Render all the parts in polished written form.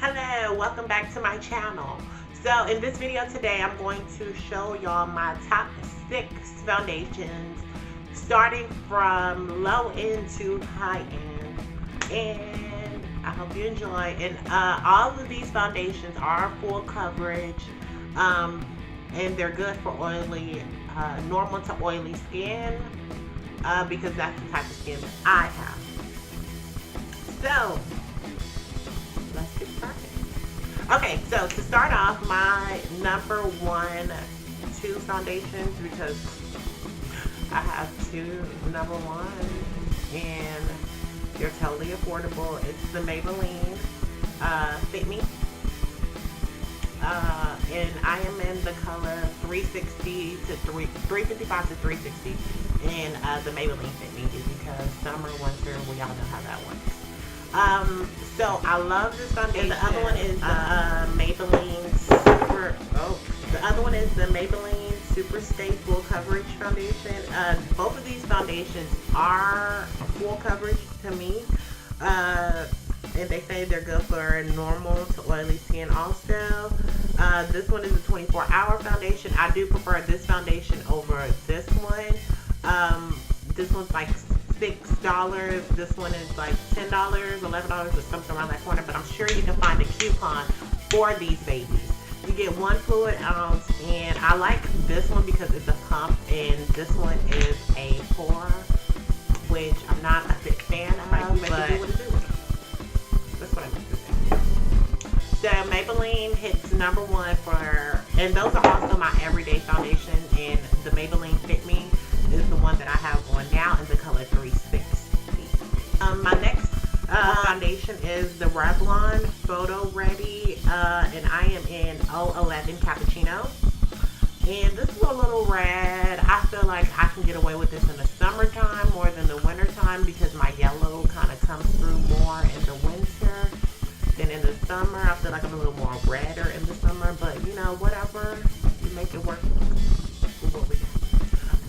Hello, welcome back to my channel. So in this video today, I'm going to show y'all my top 6 foundations, starting from low end to high end. And I hope you enjoy. And all of these foundations are full coverage, and they're good for oily, normal to oily skin, because that's the type of skin that I have. So let's get started. Okay, so to start off, my number 2 foundations, because I have 2 number 1s and they're totally affordable. It's the Maybelline Fit Me, and I am in the color 360 to 355 to 360 in the Maybelline Fit Me, because summer, winter, we all know how that works. So I love this foundation. And the other one is the Maybelline Super Stay Full Coverage Foundation. Both of these foundations are full coverage to me. And they say they're good for normal to oily skin also. This one is a 24-hour foundation. I do prefer this foundation over this one. This one's like $6. This one is like $10, $11, or something around that corner. But I'm sure you can find a coupon for these babies. You get 1 fluid ounce, and I like this one because it's a pump, and this one is a pour, which I'm not a big fan of, but that's what I meant to say. So Maybelline hits number 1 for, and those are also my everyday foundation, and the Maybelline Fit Me is the one that I have on now in the color 360. My next foundation is the Revlon Photo Ready, and I am in 011 Cappuccino. And this is a little red. I feel like I can get away with this in the summertime more than the wintertime, because my yellow kind of comes through more in the winter than in the summer. I feel like I'm a little more redder in the summer, but you know, whatever, you make it work.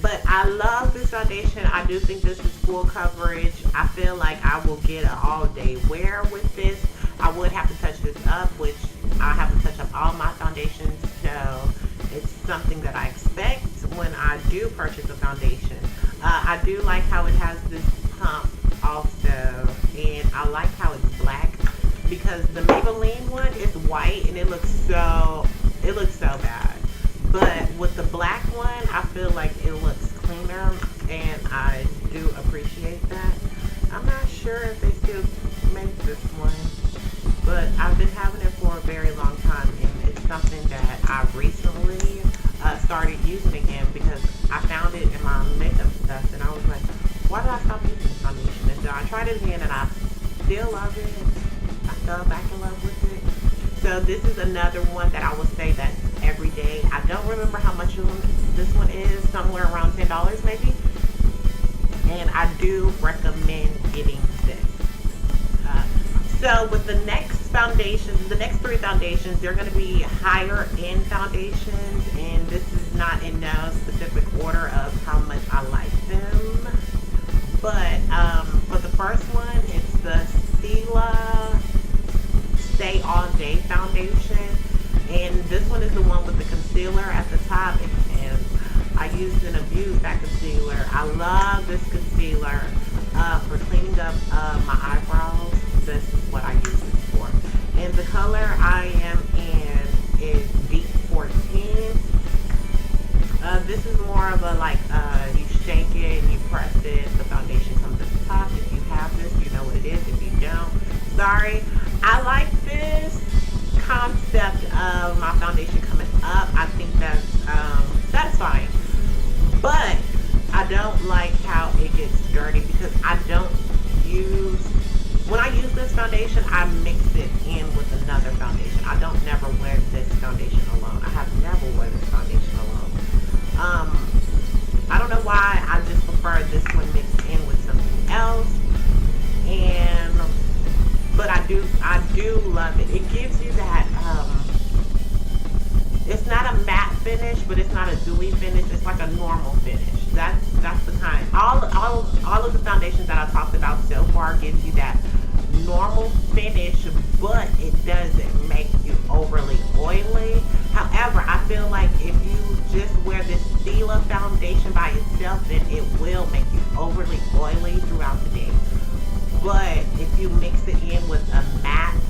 But I love this foundation. I do think this is full coverage. I feel like I will get an all-day wear with this. I would have to touch this up, which I have to touch up all my foundations, so it's something that I expect when I do purchase a foundation. I do like how it has this pump also, and I like how it's black, because the Maybelline one is white and it looks so bad. But with the black one, I feel like it looks cleaner, and I do appreciate that. I'm not sure if they still make this one, but I've been having it for a very long time, and it's something that I recently started using again, because I found it in my makeup stuff, and I was like, why did I stop using this foundation? And so I tried it again, and I still love it. I fell back in love with it. So this is another one that I will say that every day. I don't remember how much this one is, somewhere around $10 maybe. And I do recommend getting this. So with the next foundations, the next 3 foundations, they're going to be higher end foundations, and this is not in no specific order of how much I like them. But for the first one, it's the Stila Stay All Day Foundation, and this one is the one with the concealer at the top, and I used and abused that concealer. I love this concealer for cleaning up my eyebrows. This is what I use this for. And the color I am in is Deep 14. This is more of a like, you shake it and you press it, the foundation comes at the top. If you have this, you know what it is. If you don't, sorry. I like this concept of my foundation coming up. I think that's satisfying, but I don't like how it gets dirty, because when I use this foundation, I mix it in with another foundation. I don't never wear this foundation alone. I have never worn this foundation alone. I don't know why. I just prefer this one mixed in with something else, but I do love it. It gives you that, it's not a matte finish, but it's not a dewy finish. It's like a normal finish. That's the kind. All of the foundations that I talked about so far gives you that normal finish, but it doesn't make you overly oily. However, I feel like if you just wear this Stila foundation by itself, then it will make you overly oily throughout the day. But if you mix it in with a matte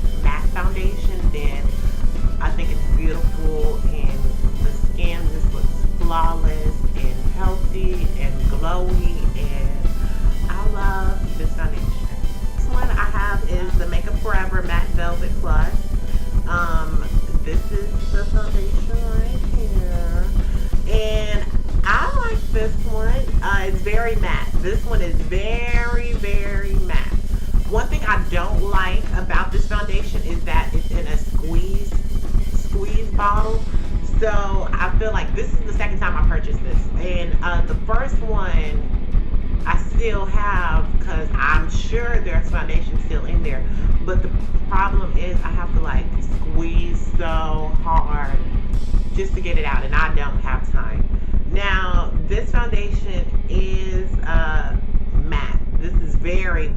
foundation, then I think it's beautiful, and the skin just looks flawless and healthy and glowy, and I love this foundation. Next one I have is the Makeup Forever Matte Velvet Plus. This is the foundation right here, and I like this one. It's very matte. This one is very matte. One thing I don't like about this foundation is that it's in a squeeze bottle. So I feel like this is the second time I purchased this, and the first one I still have because I'm sure there's foundation still in there. But the problem is I have to like squeeze so hard just to get it out, and I don't have time. Now this foundation is matte. This is very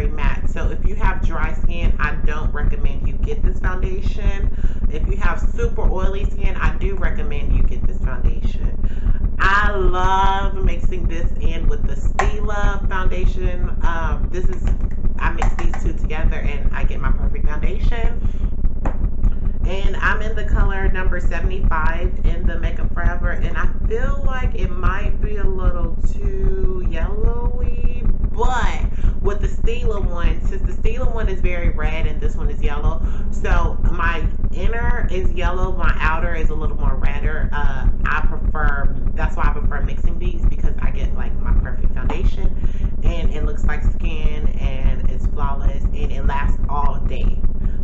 matte. So if you have dry skin, I don't recommend you get this foundation. If you have super oily skin, I do recommend you get this foundation. I love mixing this in with the Stila foundation. I mix these two together and I get my perfect foundation. And I'm in the color number 75 in the Makeup Forever, and I feel like it might be a little too yellowy, but with the Stila one, since the Stila one is very red and this one is yellow, so my inner is yellow, my outer is a little more redder. That's why I prefer mixing these, because I get like my perfect foundation, and it looks like skin, and it's flawless, and it lasts all day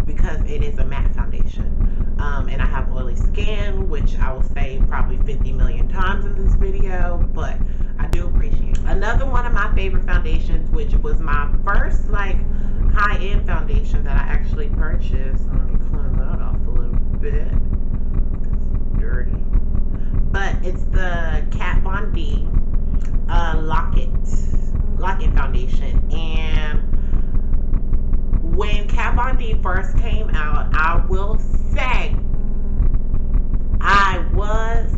because it is a matte foundation. And I have oily skin, which I will say probably 50 million times in this video, but I do appreciate it. Another one of my favorite foundations, which was my first like high-end foundation that I actually purchased. Let me clean that off a little bit. It's dirty. But it's the Kat Von D Lock-It foundation. And when Kat Von D first came out, I will say I was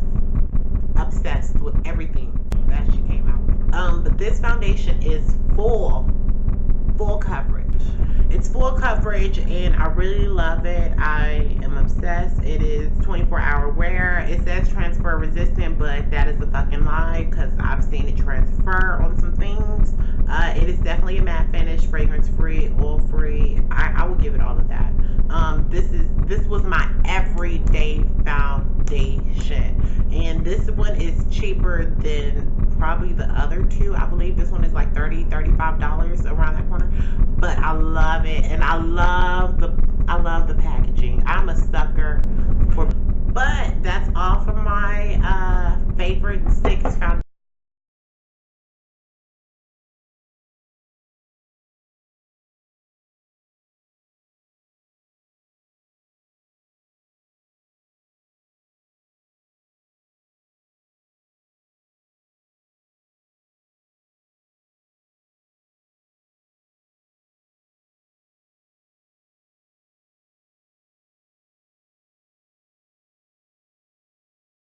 obsessed with everything that she came out with. But this foundation is full coverage. It's full coverage, and I really love it. I am obsessed. It is 24-hour wear. It says transfer resistant, but that is a fucking lie, because I've seen it transfer on some things. It is definitely a matte finish, fragrance free, oil free. I will give it all of that. This was my everyday foundation, and this one is cheaper than probably the other two. I believe this one is like $35 around that corner, but I love it, and I love the packaging. I'm a sucker for. But that's all for my favorite 6 foundations.